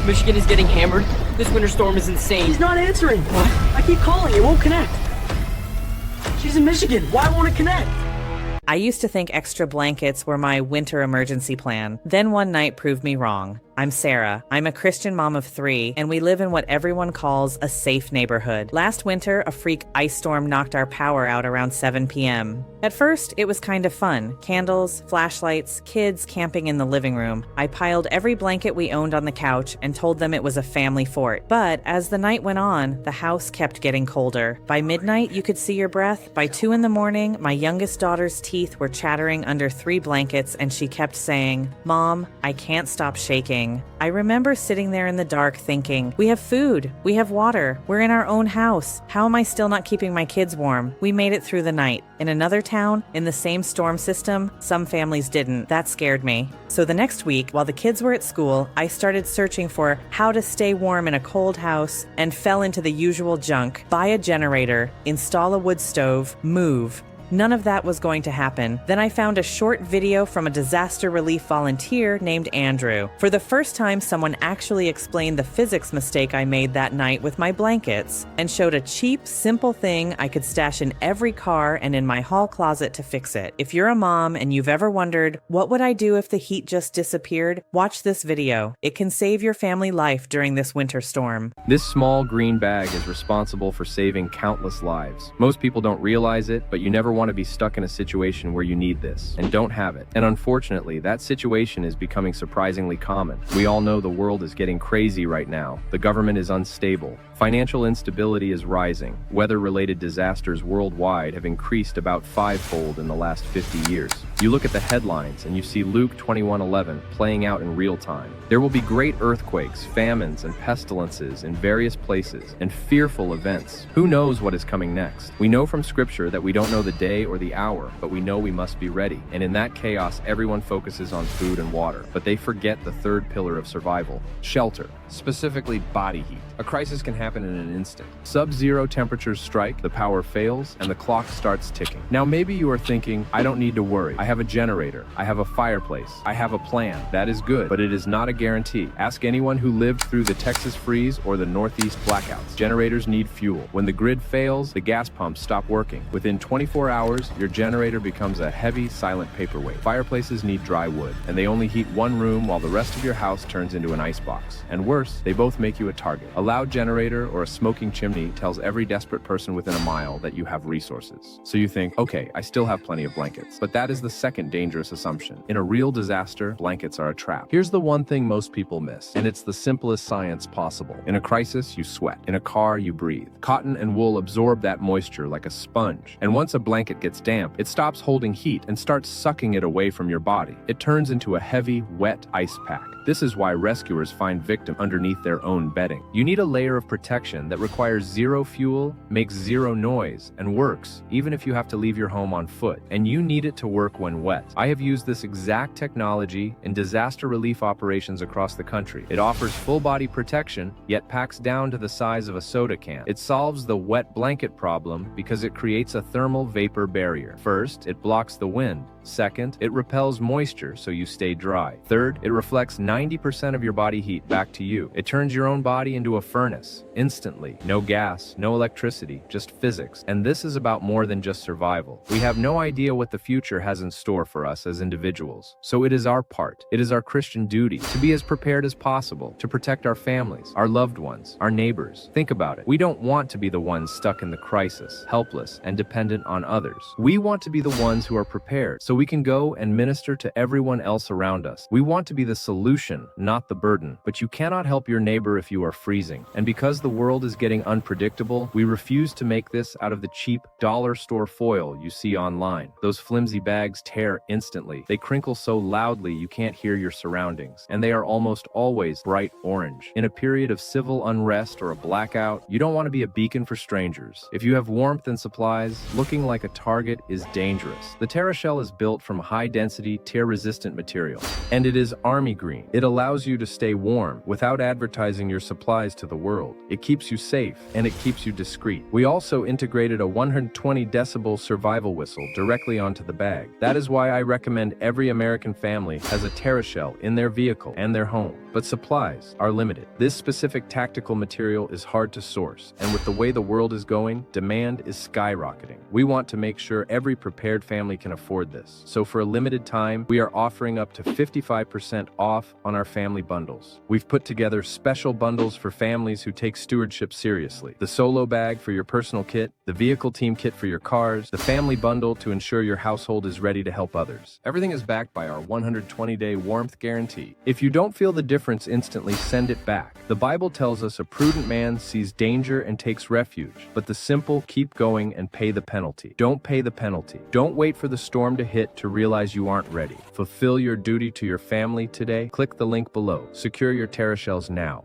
Michigan is getting hammered. This winter storm is insane. He's not answering. What? I keep calling, it won't connect. She's in Michigan. Why won't it connect? I used to think extra blankets were my winter emergency plan. Then one night proved me wrong. I'm Sarah. I'm a Christian mom of 3, and we live in what everyone calls a safe neighborhood. Last winter, a freak ice storm knocked our power out around 7 p.m. At first, it was kind of fun. Candles, flashlights, kids camping in the living room. I piled every blanket we owned on the couch and told them it was a family fort. But as the night went on, the house kept getting colder. By midnight, you could see your breath. By 2 in the morning, my youngest daughter's teeth were chattering under 3 blankets, and she kept saying, "Mom, I can't stop shaking." I remember sitting there in the dark thinking, we have food, we have water, we're in our own house. How am I still not keeping my kids warm? We made it through the night. In another town, in the same storm system, some families didn't. That scared me. So the next week, while the kids were at school, I started searching for how to stay warm in a cold house and fell into the usual junk. Buy a generator, install a wood stove, move. None of that was going to happen. Then I found a short video from a disaster relief volunteer named Andrew. For the first time, someone actually explained the physics mistake I made that night with my blankets and showed a cheap, simple thing I could stash in every car and in my hall closet to fix it. If you're a mom and you've ever wondered, what would I do if the heat just disappeared? Watch this video. It can save your family life during this winter storm. This small green bag is responsible for saving countless lives. Most people don't realize it, but you never want to be stuck in a situation where you need this and don't have it. And unfortunately, that situation is becoming surprisingly common. We all know the world is getting crazy right now. The government is unstable. Financial instability is rising. Weather-related disasters worldwide have increased about 5-fold in the last 50 years. You look at the headlines and you see Luke 21:11 playing out in real time. There will be great earthquakes, famines, and pestilences in various places, and fearful events. Who knows what is coming next? We know from Scripture that we don't know the day or the hour, but we know we must be ready. And in that chaos, everyone focuses on food and water, but they forget the third pillar of survival: shelter, specifically body heat. A crisis can happen in an instant. Sub-zero temperatures strike, the power fails, and the clock starts ticking. Now maybe you are thinking, I don't need to worry. I have a generator. I have a fireplace. I have a plan. That is good, but it is not a guarantee. Ask anyone who lived through the Texas freeze or the Northeast blackouts. Generators need fuel. When the grid fails, the gas pumps stop working. Within 24 hours, your generator becomes a heavy, silent paperweight. Fireplaces need dry wood, and they only heat one room while the rest of your house turns into an icebox. And worse, they both make you a target. A loud generator or a smoking chimney tells every desperate person within a mile that you have resources. So you think, okay, I still have plenty of blankets. But that is the second dangerous assumption. In a real disaster, blankets are a trap. Here's the one thing most people miss, and it's the simplest science possible. In a crisis, you sweat. In a car, you breathe. Cotton and wool absorb that moisture like a sponge. And once a blanket gets damp, it stops holding heat and starts sucking it away from your body. It turns into a heavy, wet ice pack. This is why rescuers find victims underneath their own bedding. You need a layer of protection that requires zero fuel, makes zero noise, and works even if you have to leave your home on foot. And you need it to work when wet. I have used this exact technology in disaster relief operations across the country. It offers full body protection, yet packs down to the size of a soda can. It solves the wet blanket problem because it creates a thermal vapor barrier. First, it blocks the wind. Second, it repels moisture so you stay dry. Third, it reflects 90% of your body heat back to you. It turns your own body into a furnace, instantly. No gas, no electricity, just physics. And this is about more than just survival. We have no idea what the future has in store for us as individuals. So it is our part, it is our Christian duty to be as prepared as possible, to protect our families, our loved ones, our neighbors. Think about it. We don't want to be the ones stuck in the crisis, helpless and dependent on others. We want to be the ones who are prepared, so we can go and minister to everyone else around us. We want to be the solution, not the burden. But you cannot help your neighbor if you are freezing. And because the world is getting unpredictable, we refuse to make this out of the cheap dollar store foil you see online. Those flimsy bags tear instantly. They crinkle so loudly you can't hear your surroundings. And they are almost always bright orange. In a period of civil unrest or a blackout, you don't want to be a beacon for strangers. If you have warmth and supplies, looking like a target is dangerous. The TerraShell is built from high-density, tear-resistant material, and it is army green. It allows you to stay warm without advertising your supplies to the world. It keeps you safe, and it keeps you discreet. We also integrated a 120 decibel survival whistle directly onto the bag. That is why I recommend every American family has a TerraShell in their vehicle and their home. but supplies are limited. This specific tactical material is hard to source, and with the way the world is going, demand is skyrocketing. We want to make sure every prepared family can afford this. So for a limited time, we are offering up to 55% off on our family bundles. We've put together special bundles for families who take stewardship seriously. The solo bag for your personal kit, the vehicle team kit for your cars, the family bundle to ensure your household is ready to help others. Everything is backed by our 120-day warmth guarantee. If you don't feel the difference instantly, send it back. The Bible tells us a prudent man sees danger and takes refuge, but the simple keep going and pay the penalty. Don't pay the penalty. Don't wait for the storm to hit to realize you aren't ready. Fulfill your duty to your family today. Click the link below. Secure your TerraShells now.